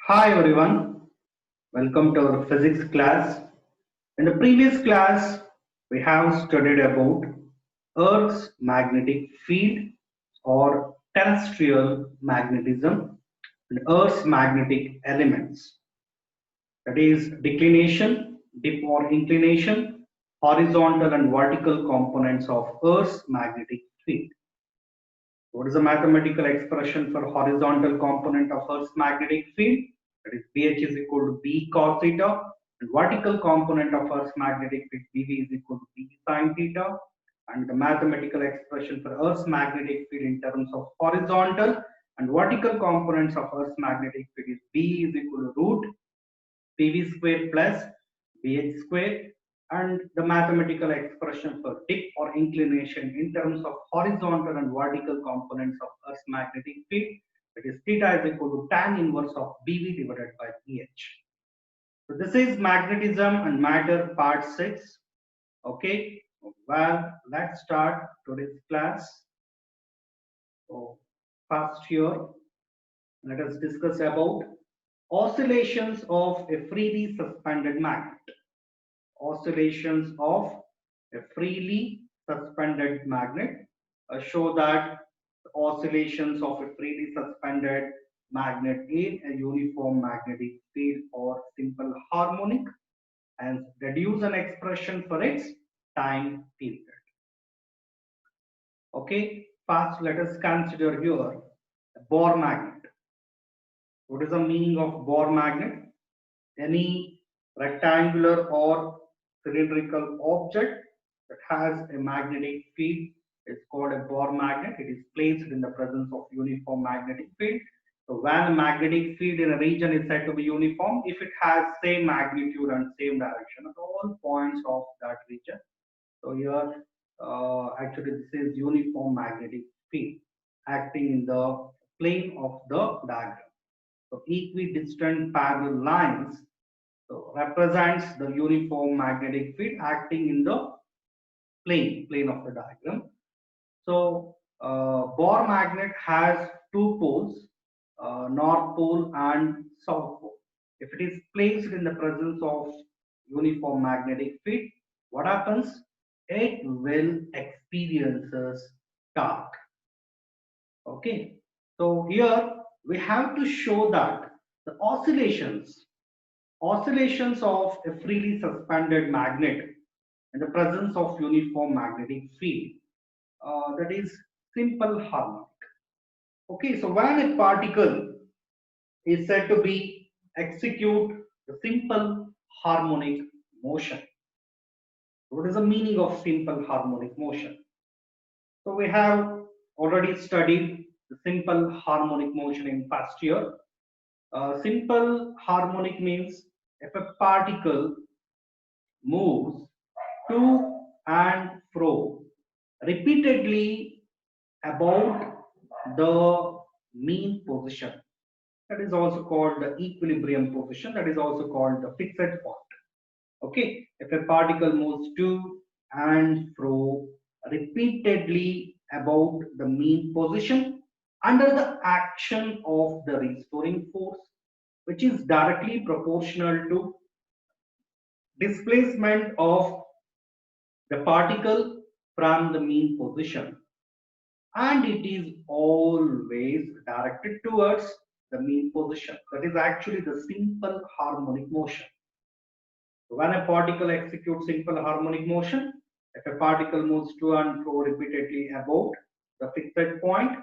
Hi everyone, welcome to our physics class. In the previous class, we have studied about Earth's magnetic field or terrestrial magnetism and Earth's magnetic elements. That is declination, dip or inclination, horizontal and vertical components of Earth's magnetic field. What is the mathematical expression for horizontal component of Earth's magnetic field? That is BH is equal to B cos theta, and vertical component of Earth's magnetic field BV is equal to B sin theta. And the mathematical expression for Earth's magnetic field in terms of horizontal and vertical components of Earth's magnetic field is B is equal to root PV square plus BH square, and the mathematical expression for dip or inclination in terms of horizontal and vertical components of Earth's magnetic field, that is theta is equal to tan inverse of BV divided by BH. So this is magnetism and matter part 6. Okay, well, let's start today's class. So first here, let us discuss about oscillations of a freely suspended magnet. Oscillations of a freely suspended magnet show that the oscillations of a freely suspended magnet in a uniform magnetic field or simple harmonic, and deduce an expression for its time period. Okay, first let us consider here a Bohr magnet. What is the meaning of Bohr magnet? Any rectangular or cylindrical object that has a magnetic field is called a Bohr magnet. It is placed in the presence of uniform magnetic field. So when a magnetic field in a region is said to be uniform, if it has same magnitude and same direction at all points of that region. So here actually this is uniform magnetic field acting in the plane of the diagram. So equidistant parallel lines represents the uniform magnetic field acting in the plane of the diagram. So Bohr magnet has two poles, north pole and south pole. If it is placed in the presence of uniform magnetic field, what happens? It will experiences torque. Okay, so here we have to show that the oscillations of a freely suspended magnet in the presence of uniform magnetic field, that is simple harmonic. Okay, so when a particle is said to be execute the simple harmonic motion, what is the meaning of simple harmonic motion? So we have already studied the simple harmonic motion in first year. Simple harmonic means if a particle moves to and fro repeatedly about the mean position, that is also called the equilibrium position, that is also called the fixed point. Okay, if a particle moves to and fro repeatedly about the mean position under the action of the restoring force, which is directly proportional to displacement of the particle from the mean position, and it is always directed towards the mean position. That is actually the simple harmonic motion. So when a particle executes simple harmonic motion, if a particle moves to and fro repeatedly about the fixed point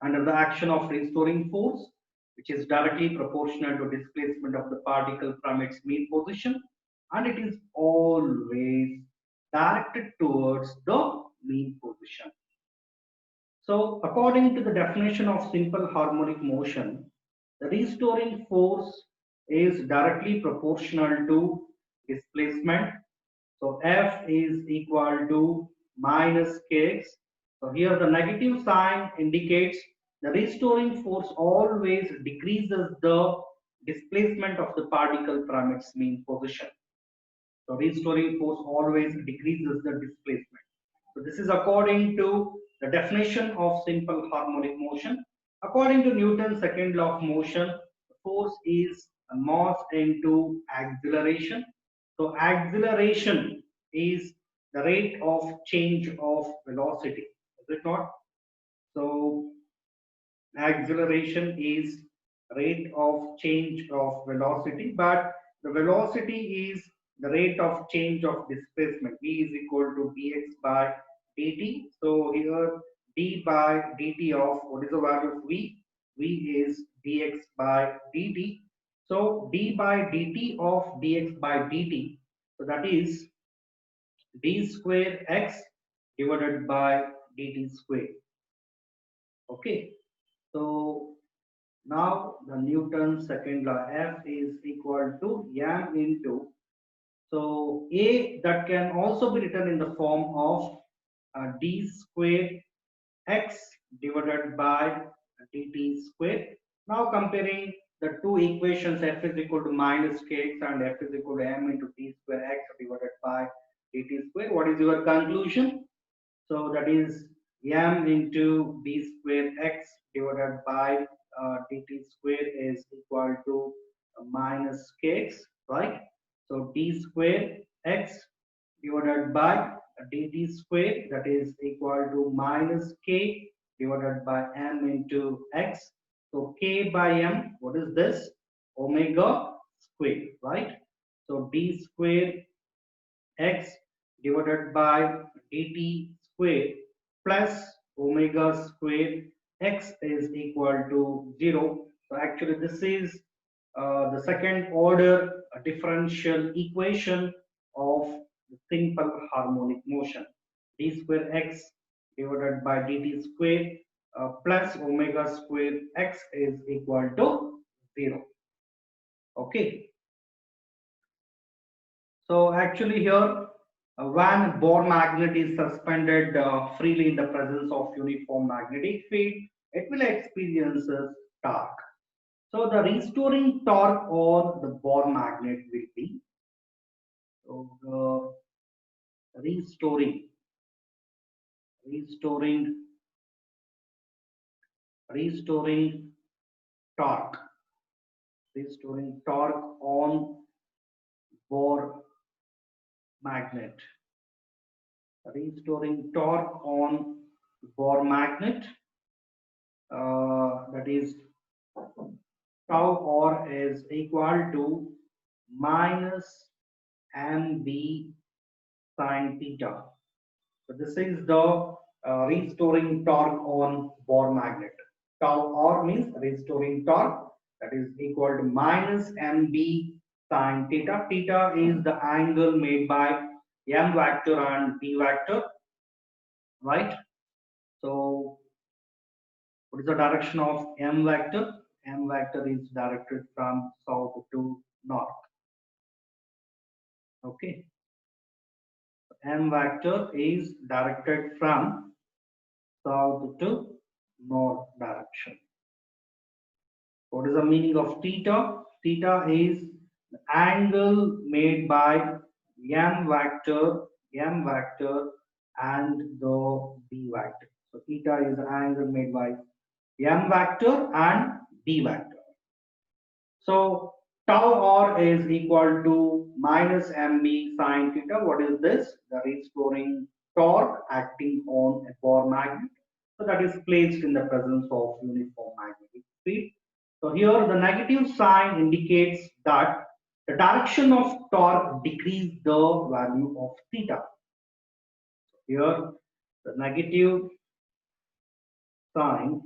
under the action of restoring force, which is directly proportional to displacement of the particle from its mean position, and it is always directed towards the mean position. So according to the definition of simple harmonic motion, the restoring force is directly proportional to displacement. So F is equal to minus kx. So here the negative sign indicates the restoring force always decreases the displacement of the particle from its mean position. So restoring force always decreases the displacement. So this is according to the definition of simple harmonic motion. According to Newton's second law of motion, force is mass into acceleration. So acceleration is the rate of change of velocity, is it not? So acceleration is rate of change of velocity, but the velocity is the rate of change of displacement. V is equal to dx by dt. So here d by dt of what is the value of v? V is dx by dt. So d by dt of dx by dt. So that is d square x divided by dt square. Okay. So now the Newton's second law, F is equal to m into, so A that can also be written in the form of d square x divided by dt square. Now comparing the two equations, F is equal to minus kx and F is equal to m into d square x divided by dt square. What is your conclusion? So that is m into d square x divided by dt square is equal to minus kx, right? So d square x divided by dt square, that is equal to minus k divided by m into x. So k by m, what is this? Omega square, right? So d square x divided by dt square plus omega square x is equal to 0. So actually this is the second order differential equation of the simple harmonic motion. D square x divided by dt square plus omega square x is equal to 0. Okay. So actually here, when Bohr magnet is suspended freely in the presence of uniform magnetic field, it will experience torque. So the restoring torque on the Bohr magnet will be, so the restoring torque, restoring torque on Bohr magnet, restoring torque on Bohr magnet, that is tau or is equal to minus mb sine theta. So this is the restoring torque on Bohr magnet. Tau or means restoring torque, that is equal to minus mb sine theta. Theta is the angle made by m vector and b vector, right? So what is the direction of m vector? M vector is directed from south to north. Okay. M vector is directed from south to north direction. What is the meaning of theta? Theta is the angle made by m vector and the b vector. So theta is the angle made by m vector and b vector. So tau r is equal to minus mb sine theta. What is this? The restoring torque acting on a Bohr magnet. So that is placed in the presence of uniform magnetic field. So here the negative sign indicates that the direction of torque decrease the value of theta. Here the negative sign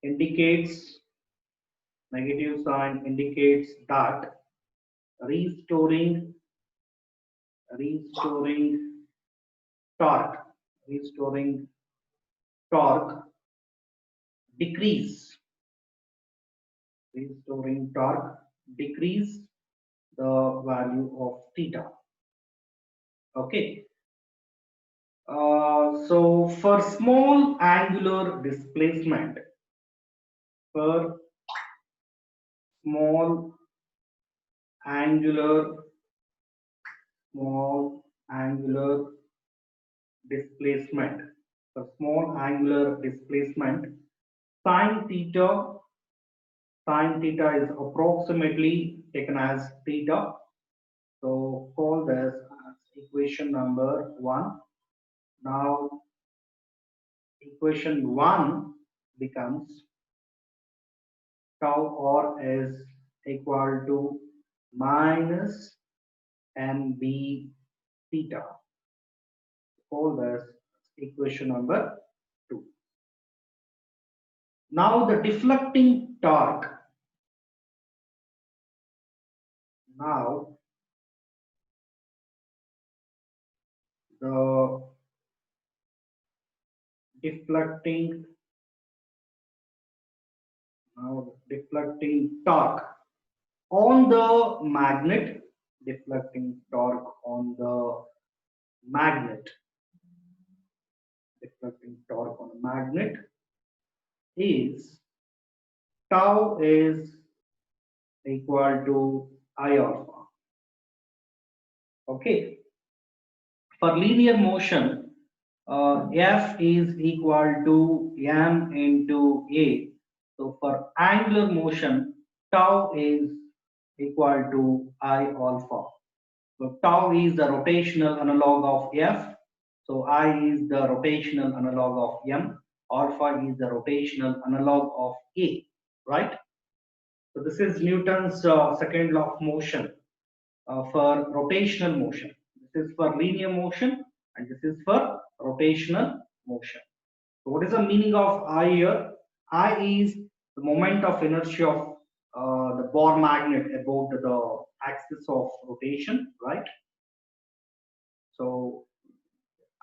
indicates that restoring torque decrease the value of theta. Okay. So for small angular displacement, small angular displacement, Sine theta, sine theta is approximately taken as theta. So call this as equation number 1. Now equation 1 becomes tau or is equal to minus mb theta. Call this equation number 2. Now the deflecting torque. Now the deflecting deflecting torque on the magnet, deflecting torque on the magnet, deflecting torque on the magnet is tau is equal to I alpha. Okay. For linear motion, F is equal to m into a. So for angular motion, tau is equal to I alpha. So tau is the rotational analog of F. So I is the rotational analog of m. Alpha is the rotational analog of a. Right? So this is Newton's second law of motion for rotational motion. This is for linear motion and this is for rotational motion. So what is the meaning of I here? I is the moment of inertia of the Bohr magnet about the axis of rotation, right? So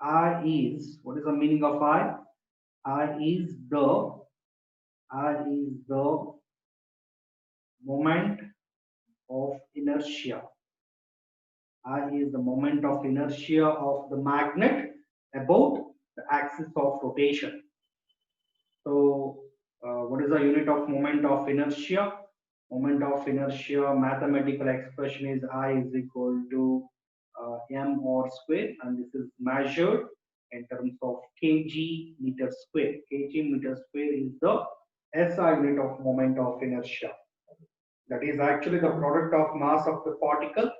I is, what is the meaning of I? I is the moment of inertia. I is the moment of inertia of the magnet about the axis of rotation. So, what is the unit of moment of inertia? Moment of inertia mathematical expression is I is equal to m/r square, and this is measured in terms of kg meter square. Kg meter square is the SI unit of moment of inertia. That is actually the product of mass of the particle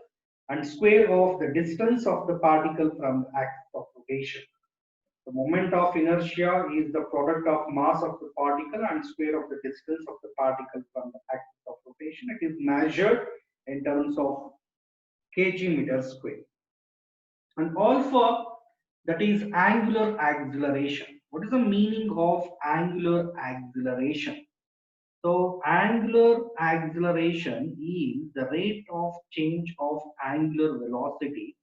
and square of the distance of the particle from the axis of rotation. The moment of inertia is the product of mass of the particle and square of the distance of the particle from the axis of rotation. It is measured in terms of kg meter square. And alpha, that is angular acceleration. What is the meaning of angular acceleration? So angular acceleration is the rate of change of angular velocity,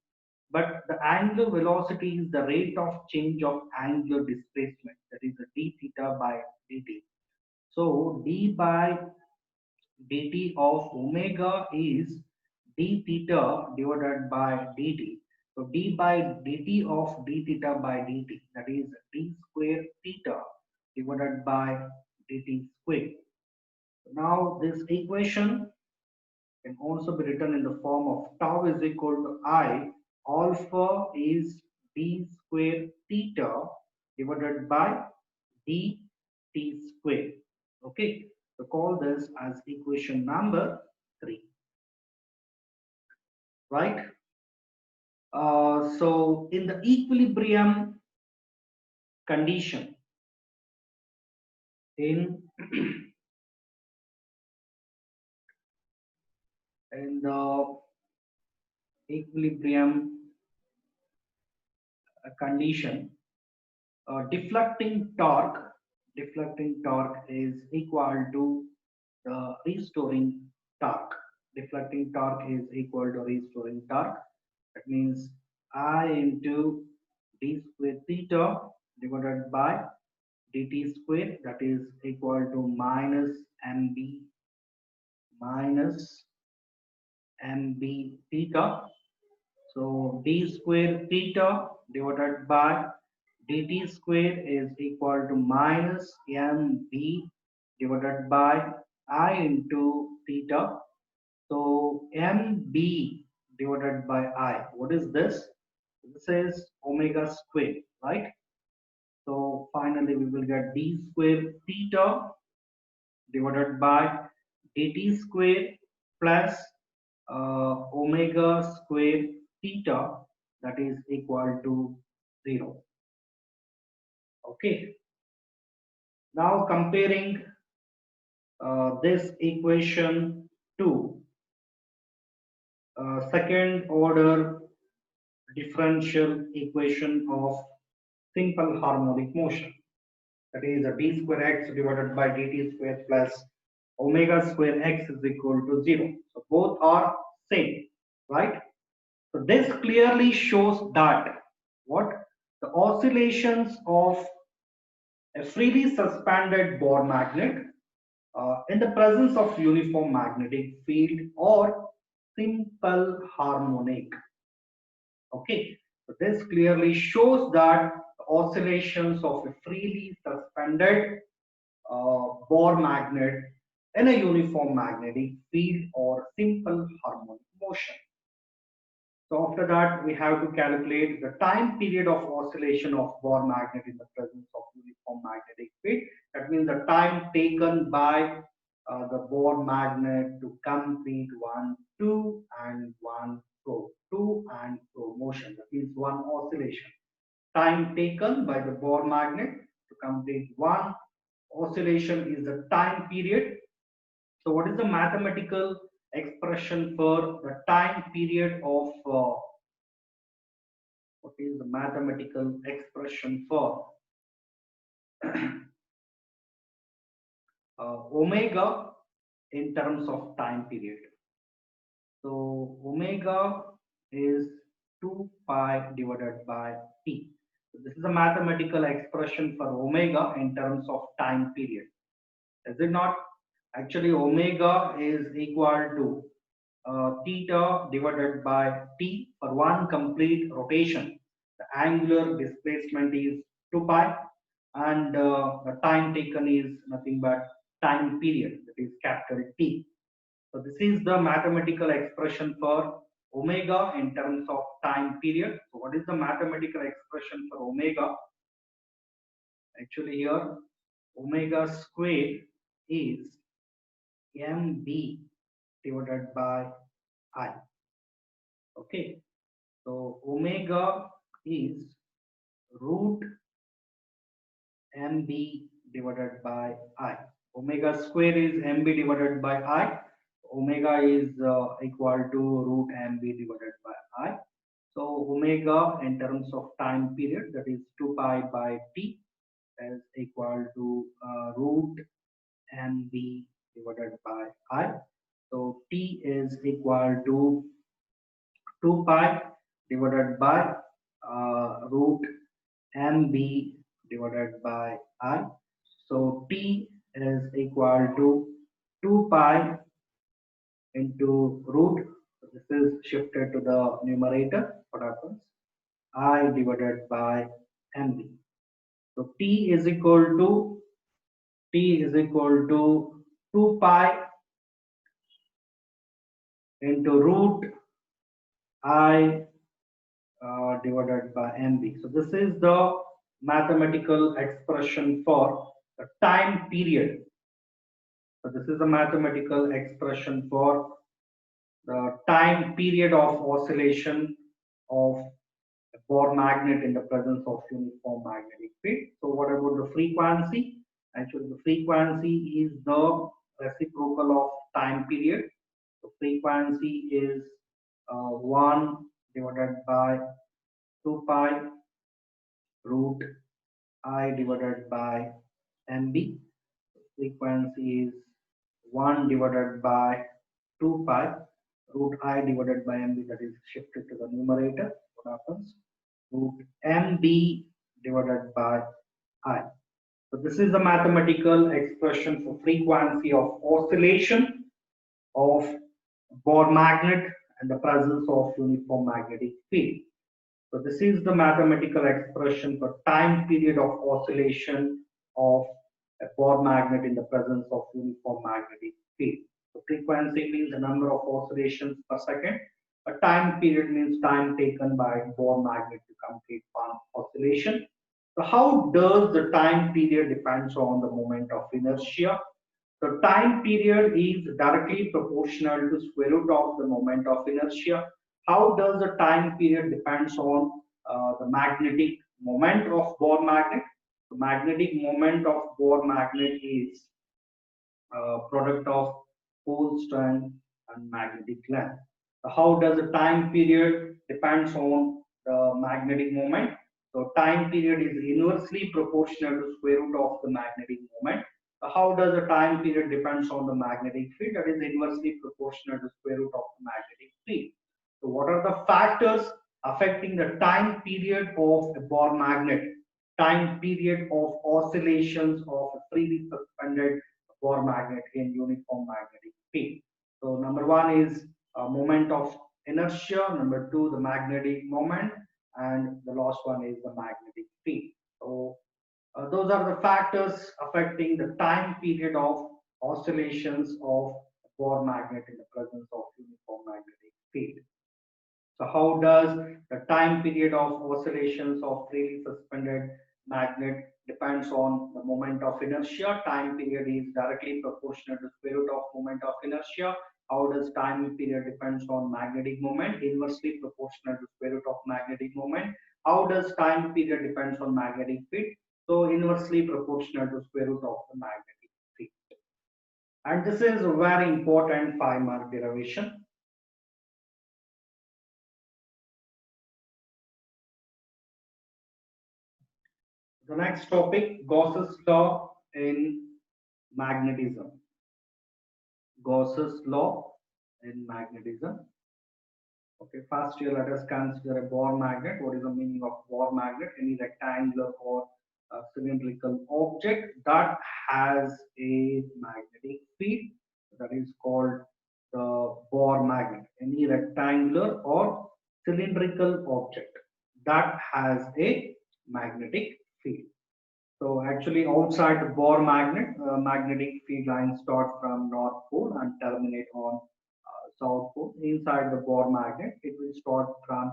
but the angular velocity is the rate of change of angular displacement, that is the d theta by dt. So d by dt of omega is d theta divided by dt. So d by dt of d theta by dt, that is d square theta divided by dt square. Now this equation can also be written in the form of tau is equal to I. Alpha is d square theta divided by dt square. Okay, so call this as equation number 3. Right? So in the equilibrium condition, in in the equilibrium condition, deflecting torque is equal to the restoring torque. Deflecting torque is equal to restoring torque. That means I into d square theta divided by dt square, that is equal to minus mb theta. So d square theta divided by dt square is equal to minus mb divided by I into theta. So mb divided by I. What is this? This is omega square, right? So finally we will get d square theta divided by dt square plus omega square theta, that is equal to 0. Okay. Now comparing this equation to second order differential equation of simple harmonic motion, that is a d square x divided by dt square plus omega square x is equal to 0. So both are same, right? So this clearly shows that what the oscillations of a freely suspended Bohr magnet in the presence of uniform magnetic field or simple harmonic. Okay, so this clearly shows that the oscillations of a freely suspended Bohr magnet in a uniform magnetic field or simple harmonic motion. So after that, we have to calculate the time period of oscillation of Bohr magnet in the presence of uniform magnetic field. That means the time taken by the Bohr magnet to complete one to and fro motion. That means one oscillation. Time taken by the Bohr magnet to complete one oscillation is the time period. So what is the mathematical expression for the time period of what is the mathematical expression for omega in terms of time period? So omega is 2 pi divided by t. So this is a mathematical expression for omega in terms of time period. Is it not? Actually, omega is equal to theta divided by t for one complete rotation. The angular displacement is 2 pi and the time taken is nothing but time period, that is capital T. So this is the mathematical expression for omega in terms of time period. So what is the mathematical expression for omega? Actually here omega square is mb divided by I. Okay, so omega is root mb divided by I. Omega square is mb divided by I. Omega is equal to root mb divided by I. So omega in terms of time period, that is 2 pi by t, is equal to root mb divided by I. So t is equal to 2 pi divided by root mb divided by I. So t is equal to 2 pi into root. So this is shifted to the numerator. What happens? I divided by mb. So t is equal to 2 pi into root I divided by mb. So this is the mathematical expression for the time period. So this is the mathematical expression for the time period of oscillation of a Bohr magnet in the presence of uniform magnetic field. So what about the frequency? Actually, the frequency is the reciprocal of time period. So frequency is 1 divided by 2 pi root I divided by mb. Frequency is 1 divided by 2 pi root I divided by mb, that is shifted to the numerator. What happens? Root mb divided by I. So this is the mathematical expression for frequency of oscillation of Bohr magnet and the presence of uniform magnetic field. So this is the mathematical expression for time period of oscillation of a Bohr magnet in the presence of uniform magnetic field. So frequency means the number of oscillations per second. A time period means time taken by Bohr magnet to complete one oscillation. So how does the time period depends on the moment of inertia? The time period is directly proportional to square root of the moment of inertia. How does the time period depends on the magnetic moment of Bohr magnet? The magnetic moment of Bohr magnet is product of pole strength and magnetic length. So how does the time period depends on the magnetic moment? So time period is inversely proportional to square root of the magnetic moment. So how does the time period depends on the magnetic field? That is inversely proportional to square root of the magnetic field. So what are the factors affecting the time period of a Bohr magnet? Time period of oscillations of a freely suspended Bohr magnet in uniform magnetic field. So number one is moment of inertia, number two the magnetic moment, and the last one is the magnetic field. So those are the factors affecting the time period of oscillations of Bohr magnet in the presence of uniform magnetic field. So how does the time period of oscillations of freely suspended magnet depends on the moment of inertia? Time period is directly proportional to square root of moment of inertia. How does time period depends on magnetic moment? Inversely proportional to square root of magnetic moment. How does time period depends on magnetic field? So inversely proportional to square root of the magnetic field. And this is a very important 5-mark derivation. The next topic, Gauss's law in magnetism. Gauss's law in magnetism. Okay, first here let us consider a Bohr magnet. What is the meaning of Bohr magnet? Any rectangular or cylindrical object that has a magnetic field, that is called the Bohr magnet. Any rectangular or cylindrical object that has a magnetic field. So actually outside the Bohr magnet, magnetic field lines start from North Pole and terminate on South Pole. Inside the Bohr magnet, it will start from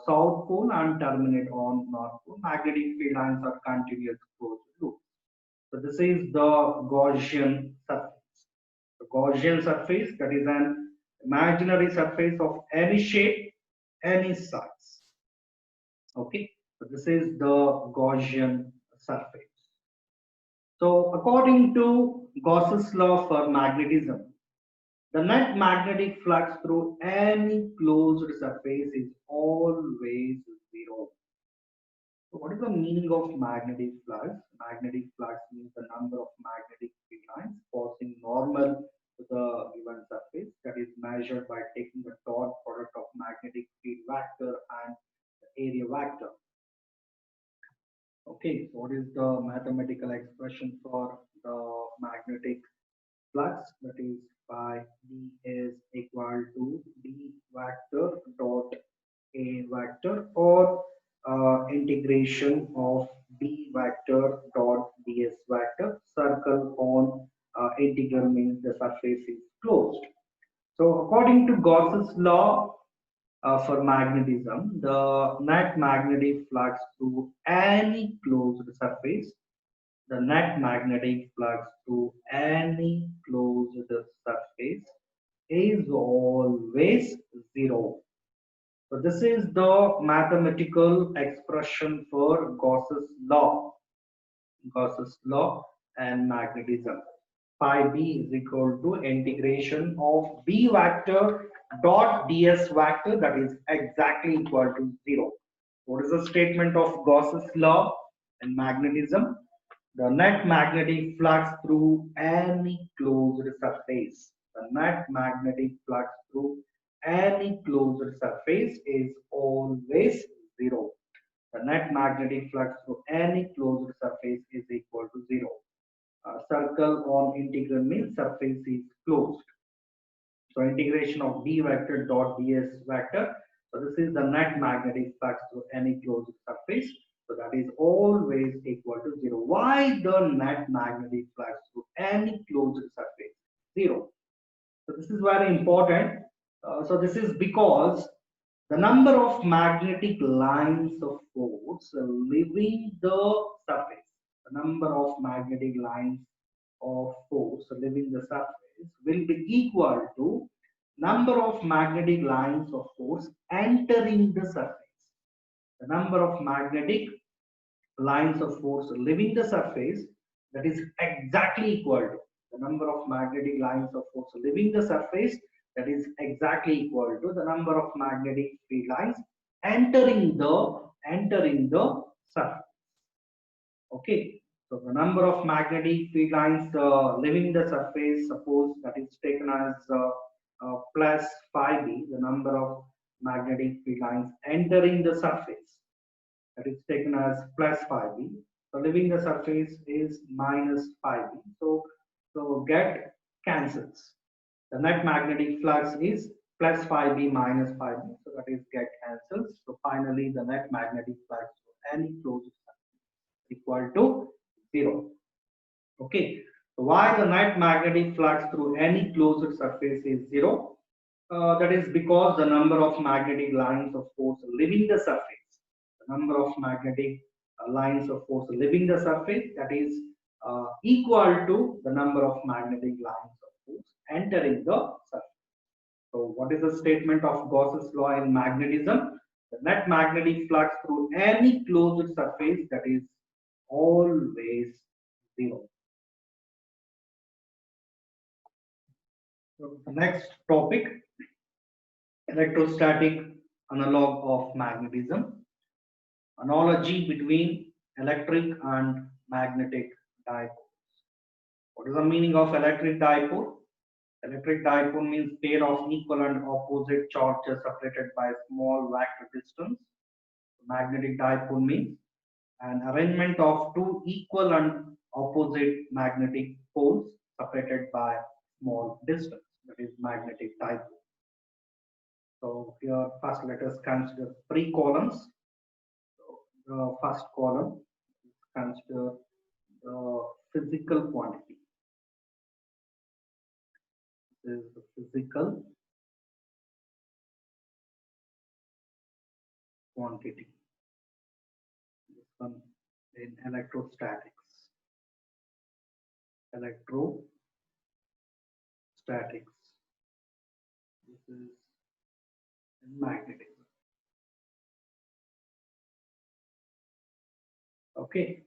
South Pole and terminate on North Pole. Magnetic field lines are continuous closed loop. So this is the Gaussian surface. The Gaussian surface, that is an imaginary surface of any shape, any size. Okay, so this is the Gaussian surface. So according to Gauss's law for magnetism, the net magnetic flux through any closed surface is always zero. So what is the meaning of magnetic flux? Magnetic flux means the number of magnetic field lines passing normal to the given surface, that is measured by taking the dot product of magnetic field vector and the area vector. Okay, so what is the mathematical expression for the magnetic flux? That is phi d is equal to d vector dot a vector, or integration of d vector dot ds vector. Circle on integral means the surface is closed. So according to Gauss's law, for magnetism, the net magnetic flux through any closed surface, the net magnetic flux through any closed surface is always zero. So this is the mathematical expression for Gauss's law. Gauss's law and magnetism. Phi b is equal to integration of b vector dot ds vector, that is exactly equal to 0. What is the statement of Gauss's law and magnetism? The net magnetic flux through any closed surface. The net magnetic flux through any closed surface is always 0. The net magnetic flux through any closed surface is equal to 0. Circle on integral means surface is closed. So integration of d vector dot ds vector. So this is the net magnetic flux through any closed surface. So that is always equal to 0. Why the net magnetic flux through any closed surface? 0. So this is very important. So this is because the number of magnetic lines of force force leaving the surface. The number of magnetic lines of force leaving the surface will be equal to number of magnetic lines of force entering the surface. The number of magnetic lines of force leaving the surface, that is exactly equal to the number of magnetic lines of force leaving the surface, that is exactly equal to the number of magnetic field lines entering the surface. Okay, so the number of magnetic field lines leaving the surface, suppose that is taken as plus 5b, the number of magnetic field lines entering the surface, that is taken as plus 5b. So leaving the surface is minus 5b. So get cancels. The net magnetic flux is plus 5b minus 5b. So that is get cancels. So finally the net magnetic flux for any closed surface equal to 0. Okay. So why the net magnetic flux through any closed surface is 0? That is because the number of magnetic lines of force leaving the surface, the number of magnetic lines of force leaving the surface, that is equal to the number of magnetic lines of force entering the surface. So what is the statement of Gauss's law in magnetism? The net magnetic flux through any closed surface, that is always 0. So the next topic, electrostatic analog of magnetism. Analogy between electric and magnetic dipoles. What is the meaning of electric dipole? Electric dipole means pair of equal and opposite charges separated by a small vector distance. Magnetic dipole means an arrangement of two equal and opposite magnetic poles separated by small distance. That is magnetic dipole. So here first let us consider three columns. The first column, consider the physical quantity. This is the physical quantity. This one in electrostatics. Electrostatics. This is in magnetism. Okay.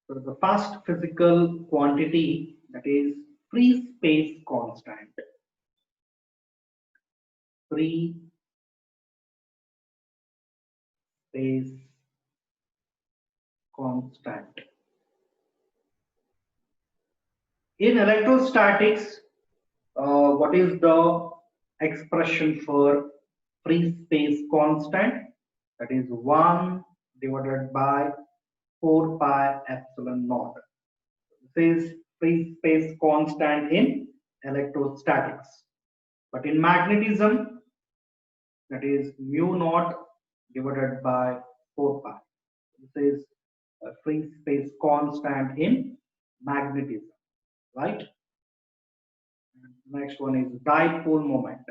So the first physical quantity, that is free space constant. Free space constant. In electrostatics, what is the expression for free space constant? That is 1 divided by 4 pi epsilon naught. This is free space constant in electrostatics. But in magnetism, that is mu naught divided by 4 pi. This is a free space constant in magnetism, right? And next one is dipole moment.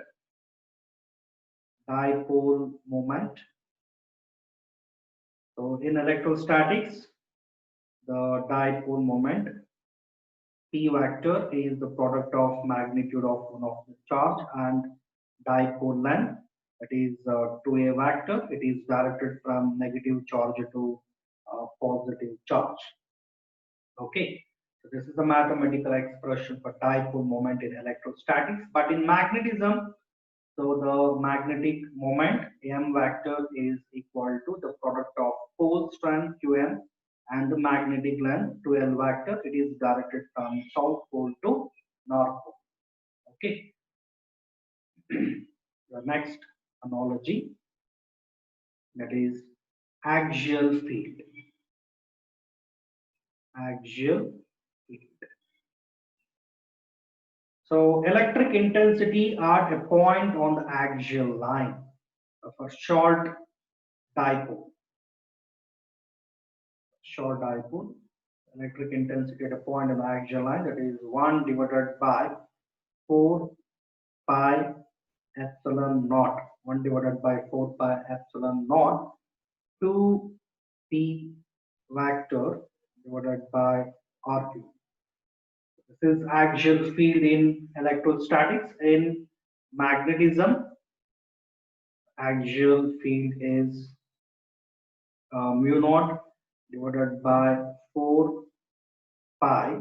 Dipole moment. So in electrostatics, the dipole moment P vector is the product of magnitude of one of the charge and dipole length, that is 2a vector. It is directed from negative charge to positive charge. Okay, so this is a mathematical expression for dipole moment in electrostatics. But in magnetism, so the magnetic moment m vector is equal to the product of pole strength qm and the magnetic length 2l vector. It is directed from south pole to north pole. Okay. The next analogy, that is axial field. Axial field. So electric intensity at a point on the axial line of a short dipole. Short dipole, electric intensity at a point on the axial line, that is 1 divided by 4 pi epsilon naught. 1 divided by 4 pi epsilon naught. 2p vector divided by RQ. This is axial field in electrostatics. In magnetism, axial field is mu naught divided by 4 pi,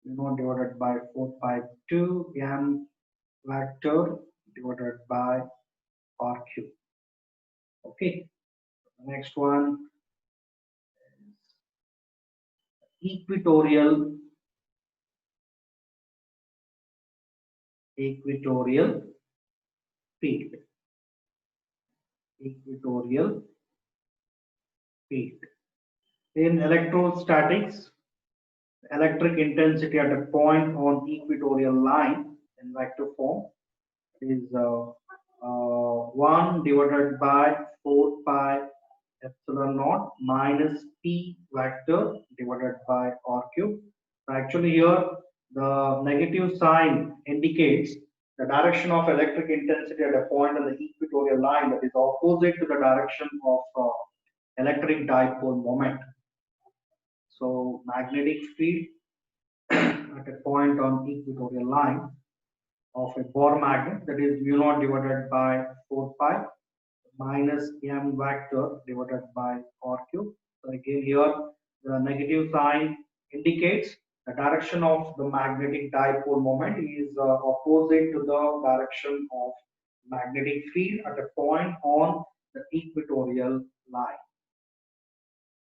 mu naught divided by 4 pi 2 m vector divided by R cube. Okay, next one, equatorial field. Equatorial field. In electrostatics, electric intensity at a point on equatorial line in vector form is 1 divided by 4 pi epsilon naught minus p vector divided by r cube. So actually here the negative sign indicates the direction of electric intensity at a point on the equatorial line that is opposite to the direction of electric dipole moment. So magnetic field at a point on equatorial line of a Bohr magnet, that is mu naught divided by 4 pi minus m vector divided by r cube. So again here the negative sign indicates the direction of the magnetic dipole moment is opposite to the direction of magnetic field at a point on the equatorial line.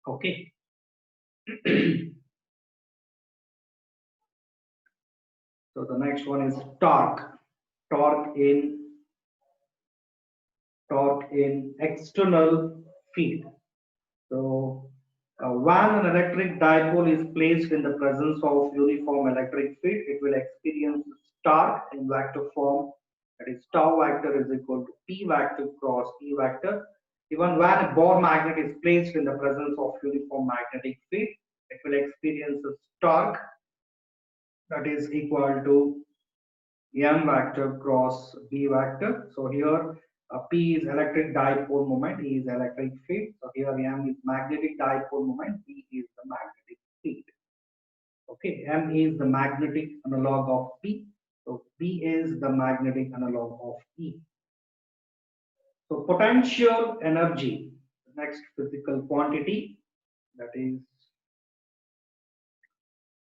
Okay. So the next one is torque. Torque in external field. So when an electric dipole is placed in the presence of uniform electric field, it will experience torque in vector form. That is, tau vector is equal to p vector cross e vector. Even when a Bohr magnet is placed in the presence of uniform magnetic field, it will experience a torque that is equal to m vector cross b vector. So here P is electric dipole moment, E is electric field. So here M is magnetic dipole moment, P is the magnetic field. Okay, M is the magnetic analog of P. So P is the magnetic analog of E. So potential energy, the next physical quantity, that is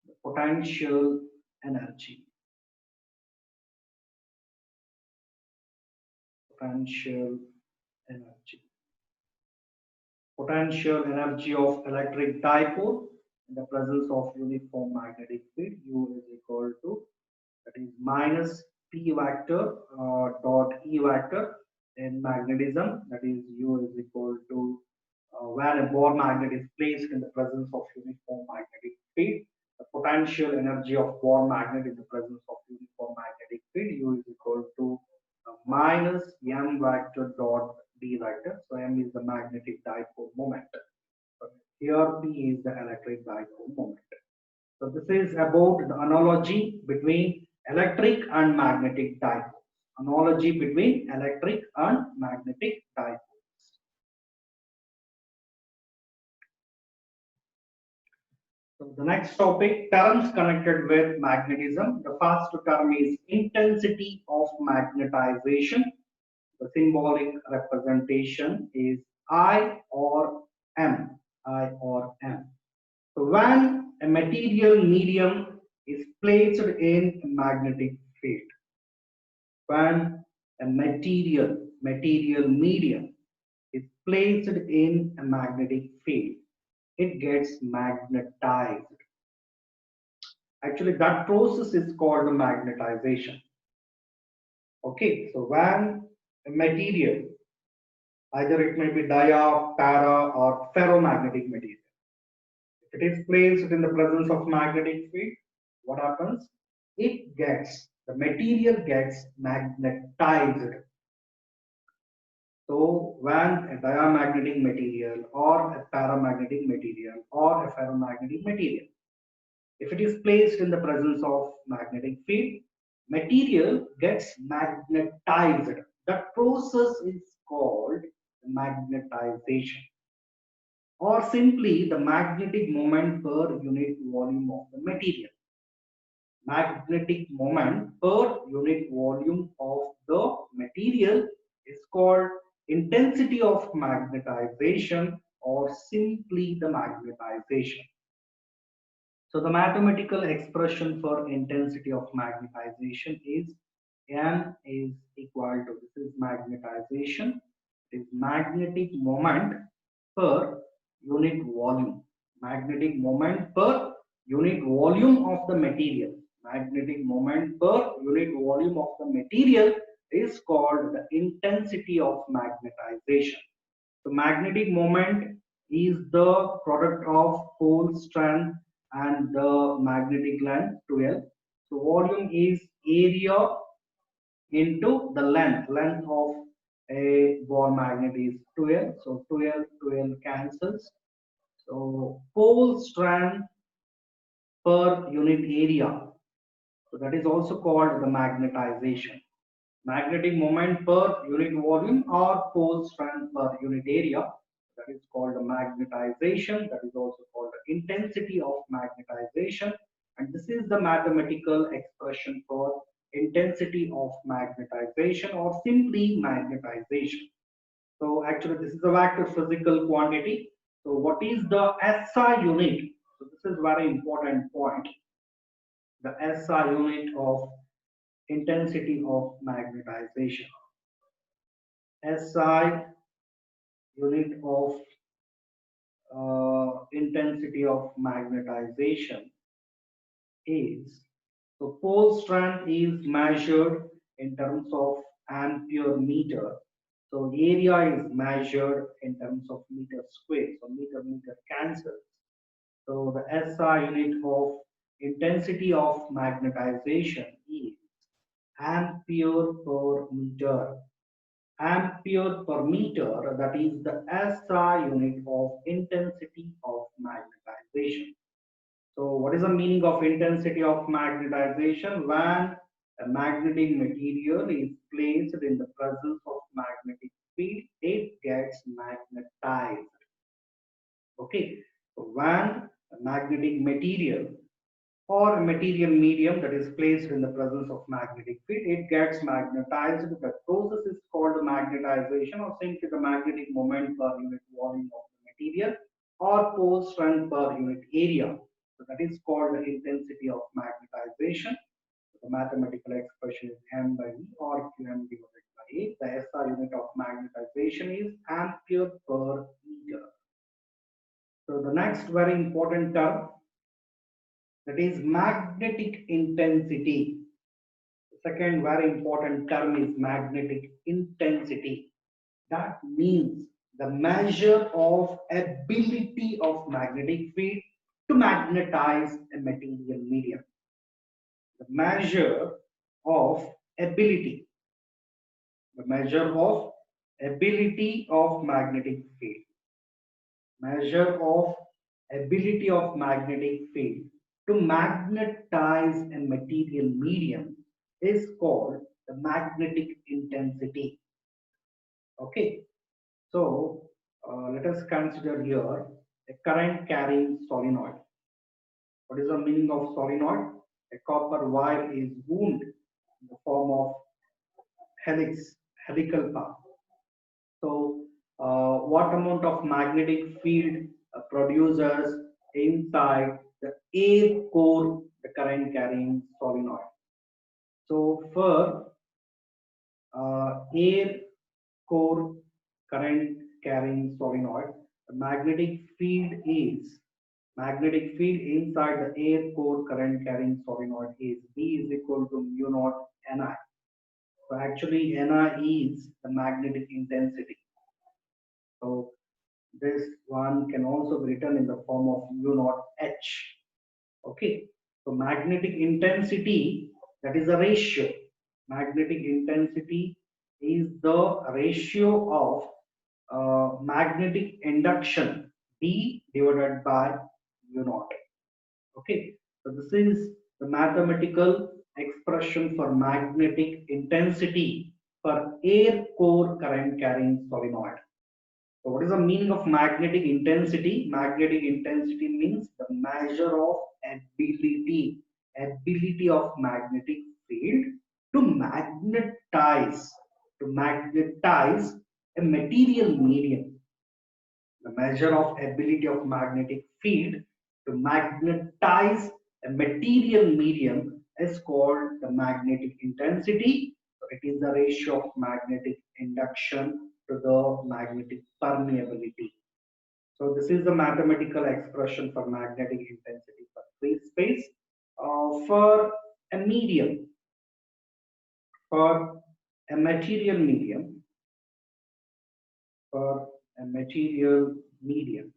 the potential energy. Potential energy. Potential energy of electric dipole in the presence of uniform magnetic field, U is equal to, that is, minus P vector dot E vector. In magnetism, that is, U is equal to when a Bohr magnet is placed in the presence of uniform magnetic field, the potential energy of Bohr magnet in the presence of uniform magnetic field, U is equal to minus m vector dot d vector. So m is the magnetic dipole moment. Here P is the electric dipole moment. So this is about the analogy between electric and magnetic dipoles. Analogy between electric and magnetic dipoles. So the next topic, terms connected with magnetism. The first term is intensity of magnetization. The symbolic representation is I or M. I or M. So when a material medium is placed in a magnetic field, when a material medium is placed in a magnetic field, it gets magnetized. Actually, that process is called magnetization. Okay, so when a material, either it may be dia, para, or ferromagnetic material, if it is placed in the presence of magnetic field, what happens? The material gets magnetized. So when a diamagnetic material or a paramagnetic material or a ferromagnetic material, if it is placed in the presence of magnetic field, material gets magnetized. That process is called magnetization. or simply the magnetic moment per unit volume of the material. Magnetic moment per unit volume of the material is called intensity of magnetization or simply the magnetization. So the mathematical expression for intensity of magnetization is M is equal to, this is magnetization, it is magnetic moment per unit volume. Magnetic moment per unit volume of the material. Magnetic moment per unit volume of the material is called the intensity of magnetization. So magnetic moment is the product of pole strength and the magnetic length 12. So volume is area into the length of a ball magnet is 12. So 12 cancels. So pole strength per unit area. So that is also called the magnetization. Magnetic moment per unit volume or pole strength per unit area, that is called the magnetization. That is also called the intensity of magnetization, and this is the mathematical expression for intensity of magnetization or simply magnetization. So actually this is a vector physical quantity. So what is the SI unit? So this is very important point. The SI unit of intensity of magnetization. SI unit of intensity of magnetization is, so pole strength is measured in terms of ampere meter. So area is measured in terms of meter square. So meter cancels. So the SI unit of intensity of magnetization is ampere per meter. Ampere per meter, that is the SI unit of intensity of magnetization. So what is the meaning of intensity of magnetization? When a magnetic material is placed in the presence of magnetic field, it gets magnetized. Okay, so when a magnetic material or a material medium that is placed in the presence of magnetic field, it gets magnetized. The process is called magnetization or simply the magnetic moment per unit volume of the material or pole strength per unit area. So that is called the intensity of magnetization. So the mathematical expression is M by E or Qm divided by A. The SI unit of magnetization is ampere per meter. So the next very important term, that is magnetic intensity. The second very important term is magnetic intensity. That means the measure of ability of magnetic field to magnetize a material medium. The measure of ability, the measure of ability of magnetic field, measure of ability of magnetic field to magnetize a material medium is called the magnetic intensity. Okay, so let us consider here a current carrying solenoid. What is the meaning of solenoid? A copper wire is wound in the form of helical path. So what amount of magnetic field produces inside the air core, the current carrying solenoid. So for air core current carrying solenoid, the magnetic field inside the air core current carrying solenoid is B is equal to mu naught Ni. So actually Ni is the magnetic intensity. So this one can also be written in the form of mu naught H. Okay, so magnetic intensity, that is a ratio. Magnetic intensity is the ratio of magnetic induction B divided by mu naught. Okay, so this is the mathematical expression for magnetic intensity for air core current carrying solenoid. So what is the meaning of magnetic intensity? Magnetic intensity means the measure of ability of magnetic field to magnetize, to magnetize a material medium. The measure of ability of magnetic field to magnetize a material medium is called the magnetic intensity. So it is the ratio of magnetic induction to the magnetic permeability. So this is the mathematical expression for magnetic intensity for free space. For a medium, for a material medium, for a material medium,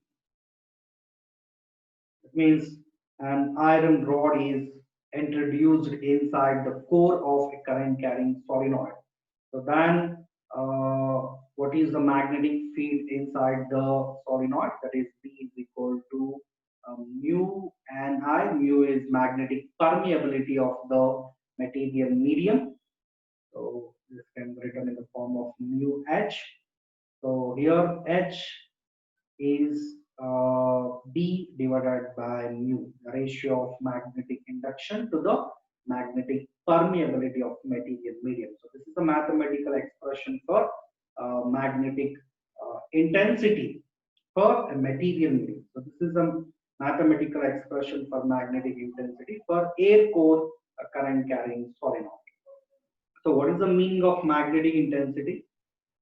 it means an iron rod is introduced inside the core of a current carrying solenoid. So then what is the magnetic field inside the solenoid? That is B is equal to mu and I. Mu is magnetic permeability of the material medium. So this can be written in the form of mu H. So here H is B divided by mu, the ratio of magnetic induction to the magnetic permeability of material medium. So this is a mathematical expression for magnetic intensity for a material medium. So this is a mathematical expression for magnetic intensity for air core current carrying solenoid. So what is the meaning of magnetic intensity?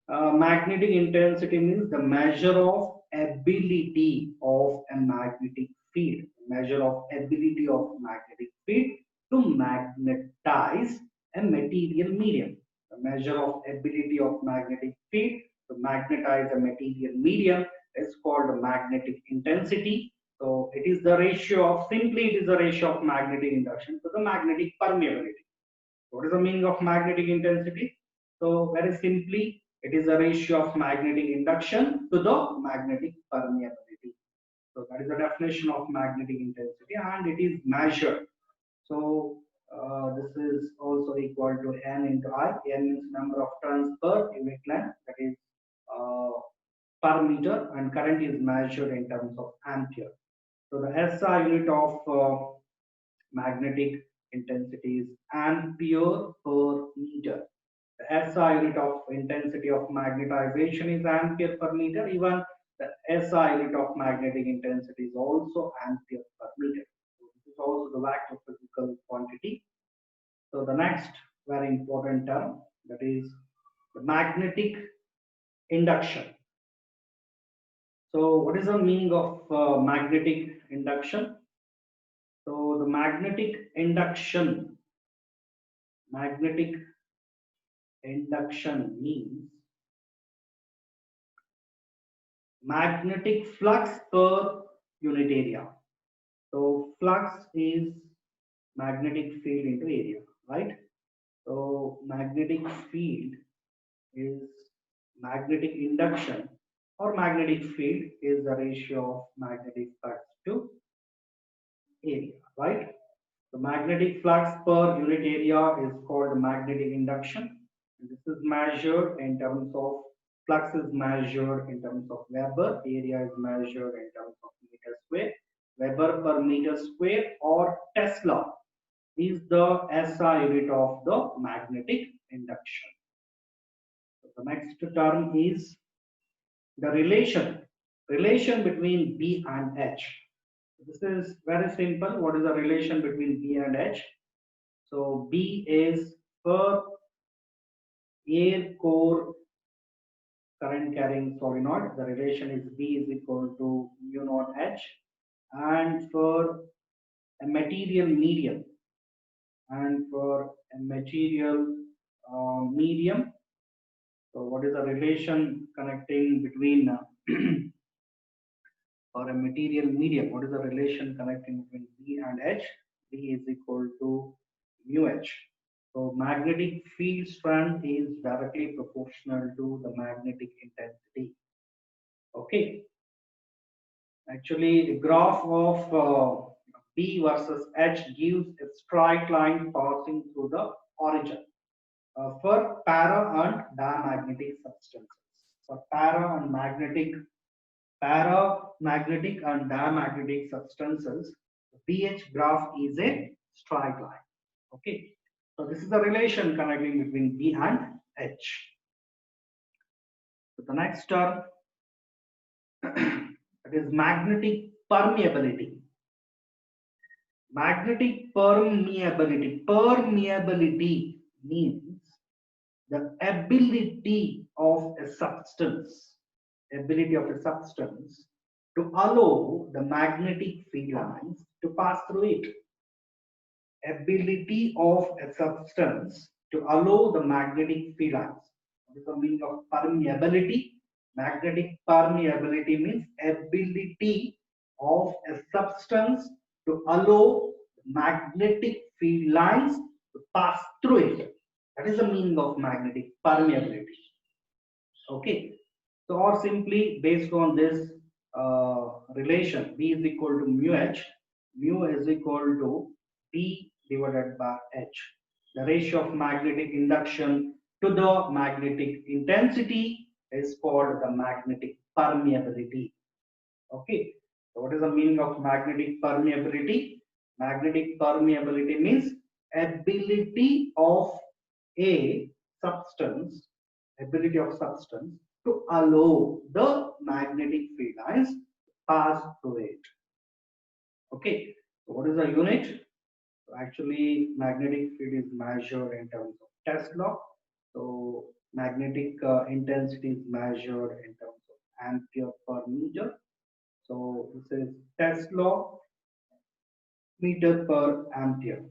Magnetic intensity means the measure of ability of a magnetic field, measure of ability of magnetic field to magnetize a material medium. The measure of ability of magnetic field to magnetize a material medium is called magnetic intensity. So it is the ratio of, simply it is the ratio of magnetic induction to the magnetic permeability. What is the meaning of magnetic intensity? So very simply, it is a ratio of magnetic induction to the magnetic permeability. So that is the definition of magnetic intensity, and it is measured. So this is also equal to N into I. N means number of turns per unit length, that is uh, per meter, and current is measured in terms of ampere. So the SI unit of magnetic intensity is ampere per meter. The SI unit of intensity of magnetization is ampere per meter. Even the SI unit of magnetic intensity is also ampere per meter. So this is also the vector physical quantity. So the next very important term, that is the magnetic induction. So what is the meaning of magnetic induction? So the magnetic induction means magnetic flux per unit area. So flux is magnetic field into area, right? So magnetic field is magnetic induction, or magnetic field is the ratio of magnetic flux to area, right? The magnetic flux per unit area is called magnetic induction. And this is measured in terms of, flux is measured in terms of Weber, area is measured in terms of meter square. Weber per meter square or Tesla is the SI unit of the magnetic induction. So the next term is the relation between B and H. This is very simple. What is the relation between B and H? So B is per air core current carrying solenoid. The relation is B is equal to mu naught H. And for a material medium, medium, so what is the relation connecting between for a material medium? What is the relation connecting between B and H? B is equal to mu H. So magnetic field strength is directly proportional to the magnetic intensity. Okay. Actually, the graph of B versus H gives a straight line passing through the origin for para and diamagnetic substances. For paramagnetic and diamagnetic substances, the pH graph is a straight line. Okay, so this is the relation connecting between B and H. So the next term that is magnetic permeability. Magnetic permeability. Permeability means the ability of a substance to allow the magnetic field lines to pass through it. Ability of a substance to allow the magnetic field lines. What is the meaning of permeability? Magnetic permeability means ability of a substance to allow magnetic field lines to pass through it. That is the meaning of magnetic permeability. Okay, so or simply based on this relation, B is equal to mu H, mu is equal to P divided by H. The ratio of magnetic induction to the magnetic intensity is called the magnetic permeability. Okay, so what is the meaning of magnetic permeability? Magnetic permeability means ability of a substance, to allow the magnetic field lines to pass through it. Okay, so what is the unit? So actually, magnetic field is measured in terms of Tesla. So magnetic intensity is measured in terms of ampere per meter. So this is Tesla meter per ampere.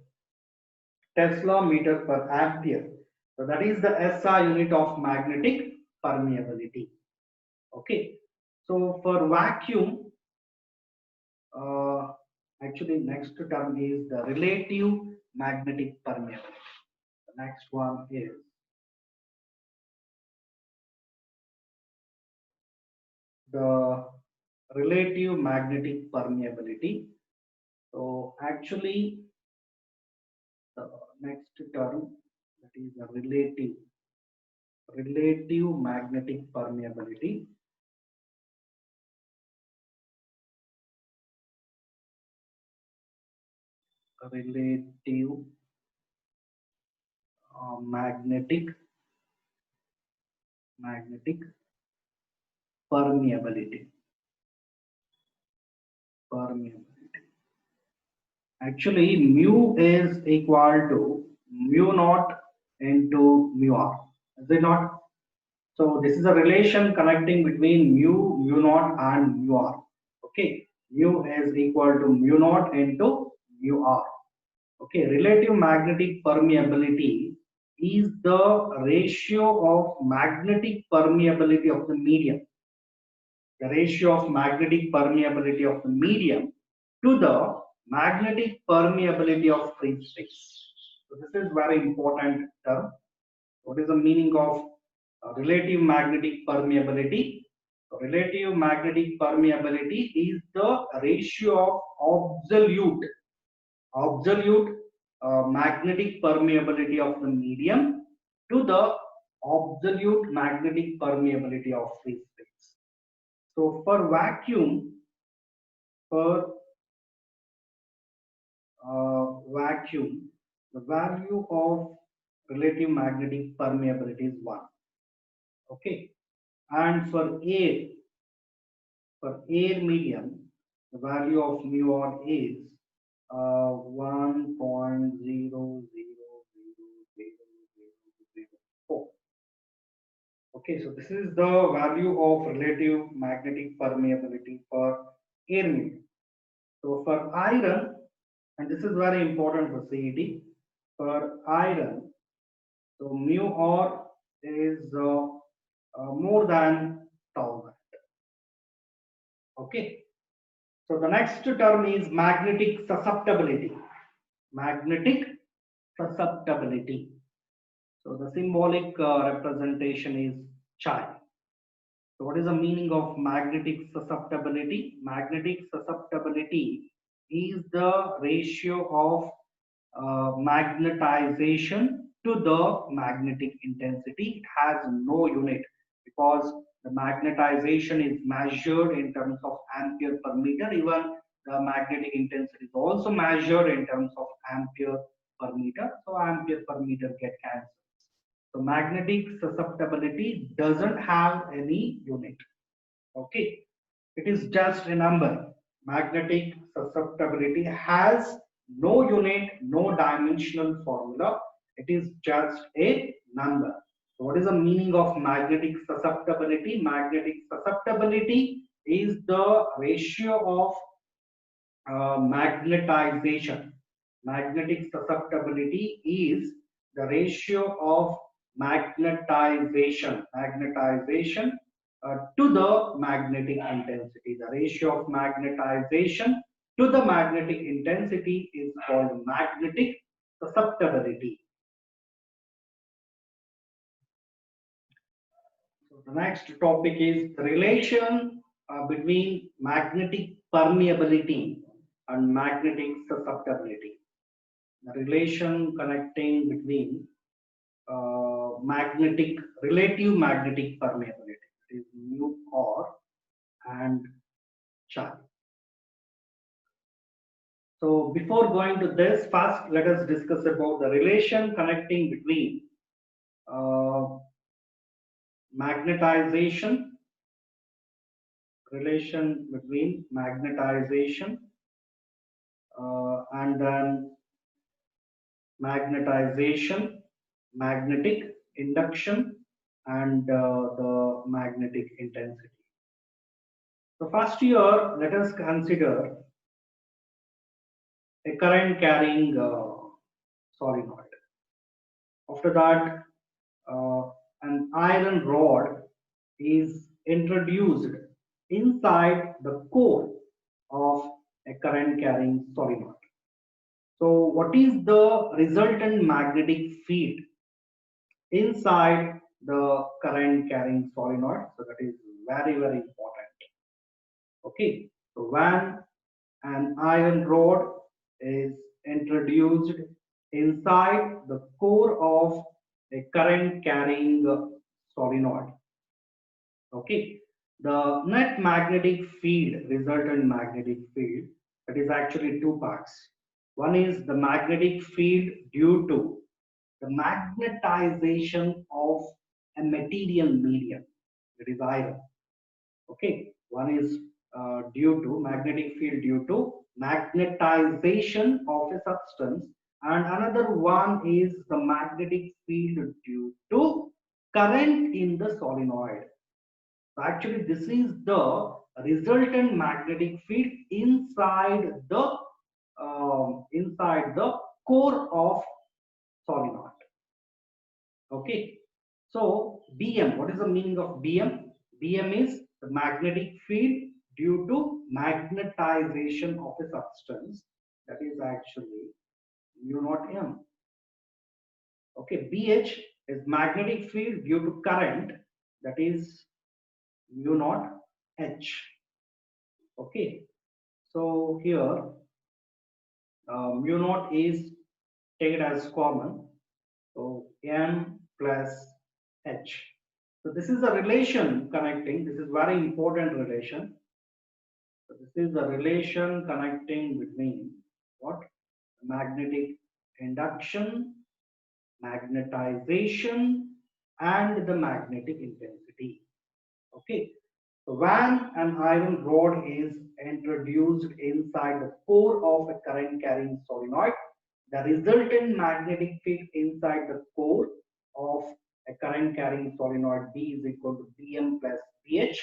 Tesla meter per ampere. So that is the SI unit of magnetic permeability. Okay. So for vacuum, actually next term is the relative magnetic permeability. The next one is the relative magnetic permeability. So actually the next term, that is the relative magnetic permeability. Relative magnetic permeability. Actually, mu is equal to mu naught into mu r. Is it not? So this is a relation connecting between mu naught and mu r. Okay, mu is equal to mu naught into mu r. Okay, relative magnetic permeability is the ratio of magnetic permeability of the medium. The ratio of magnetic permeability of the medium to the magnetic permeability of free space. So this is very important term. What is the meaning of relative magnetic permeability? So relative magnetic permeability is the ratio of absolute magnetic permeability of the medium to the absolute magnetic permeability of free space. So for vacuum, the value of relative magnetic permeability is 1. Okay, and for air medium, the value of mu r is 1.000004. Okay, so this is the value of relative magnetic permeability for air medium. So for iron, and this is very important for CET, for iron, so mu r is more than 1000. Okay, so the next term is magnetic susceptibility. So the symbolic representation is chi. So what is the meaning of magnetic susceptibility? Magnetic susceptibility is the ratio of magnetization to the magnetic intensity. It has no unit because The magnetization is measured in terms of ampere per meter. Even the magnetic intensity is also measured in terms of ampere per meter. So ampere per meter get cancelled. So magnetic susceptibility doesn't have any unit. Okay, it is just a number. Magnetic susceptibility has no unit, no dimensional formula. It is just a number. So what is the meaning of magnetic susceptibility? Magnetic susceptibility is the ratio of magnetization. Magnetic susceptibility is the ratio of magnetization to the magnetic intensity. The ratio of magnetization to the magnetic intensity is called magnetic susceptibility. So the next topic is the relation between magnetic permeability and magnetic susceptibility. The relation connecting between relative magnetic permeability, that is mu or and charge. So before going to this, first let us discuss about the relation connecting between magnetization, and then magnetization, magnetic induction, and the magnetic intensity. So first here, let us consider a current carrying solenoid. After that, an iron rod is introduced inside the core of a current carrying solenoid. So what is the resultant magnetic field inside the current carrying solenoid? So that is very, very important. Okay, so when an iron rod is introduced inside the core of a current carrying solenoid, okay, the net magnetic field, resultant magnetic field, that is actually two parts. One is the magnetic field due to the magnetization of a material medium, that is iron. Okay, one is due to magnetic field due to magnetization of a substance, and another one is the magnetic field due to current in the solenoid. So actually, this is the resultant magnetic field inside the core of solenoid. Okay, so Bm, what is the meaning of Bm? Bm is the magnetic field due to magnetization of a substance, that is actually mu naught M. Okay, Bh is magnetic field due to current, that is mu naught H. Okay, so here mu naught is taken as common, so N plus H. So this is a relation connecting, this is very important relation. So this is the relation connecting between what? Magnetic induction, magnetization, and the magnetic intensity. Okay. So when an iron rod is introduced inside the core of a current carrying solenoid, the resultant magnetic field inside the core of a current carrying solenoid B is equal to Bm plus Bh.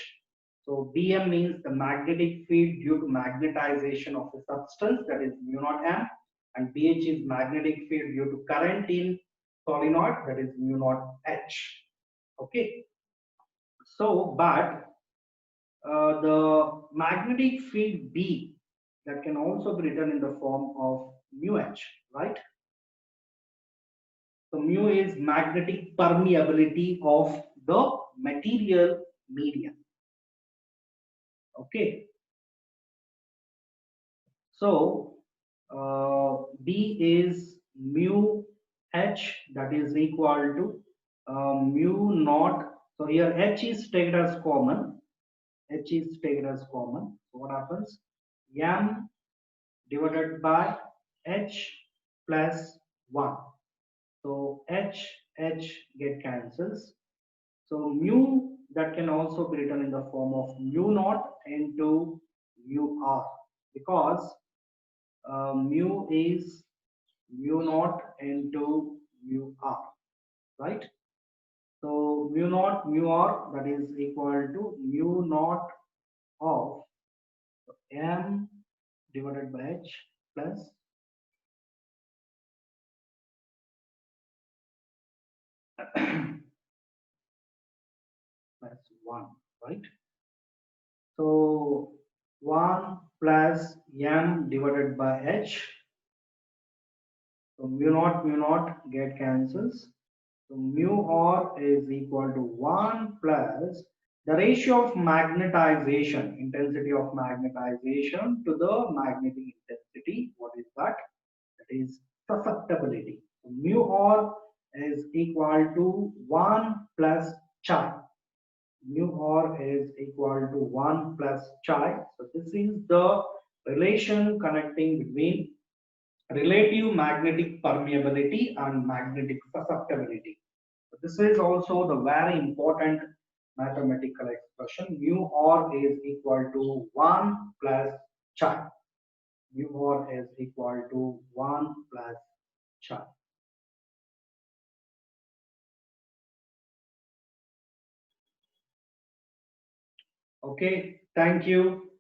So Bm means the magnetic field due to magnetization of a substance, that is mu naught M, and Bh is magnetic field due to current in solenoid, that is mu naught H. Okay. So, but the magnetic field B, that can also be written in the form of mu H, right? So mu is magnetic permeability of the material medium. Okay. So B is mu H, that is equal to mu naught So here H is taken as common. H is taken as common. So what happens? M divided by H plus 1. So H get cancels. So mu, that can also be written in the form of mu naught into mu r, because mu is mu naught into mu r, right? So mu naught mu r, that is equal to mu naught of m divided by h plus plus 1, right? So 1 plus m divided by h. So mu naught get cancels. So mu r is equal to 1 plus the ratio of magnetization, intensity of magnetization to the magnetic intensity. What is that? That is susceptibility. So mu r is equal to 1 plus chi. Mu r is equal to 1 plus chi. So this is the relation connecting between relative magnetic permeability and magnetic susceptibility. So this is also the very important mathematical expression. Mu r is equal to 1 plus chi. Mu r is equal to 1 plus chi. Okay, thank you.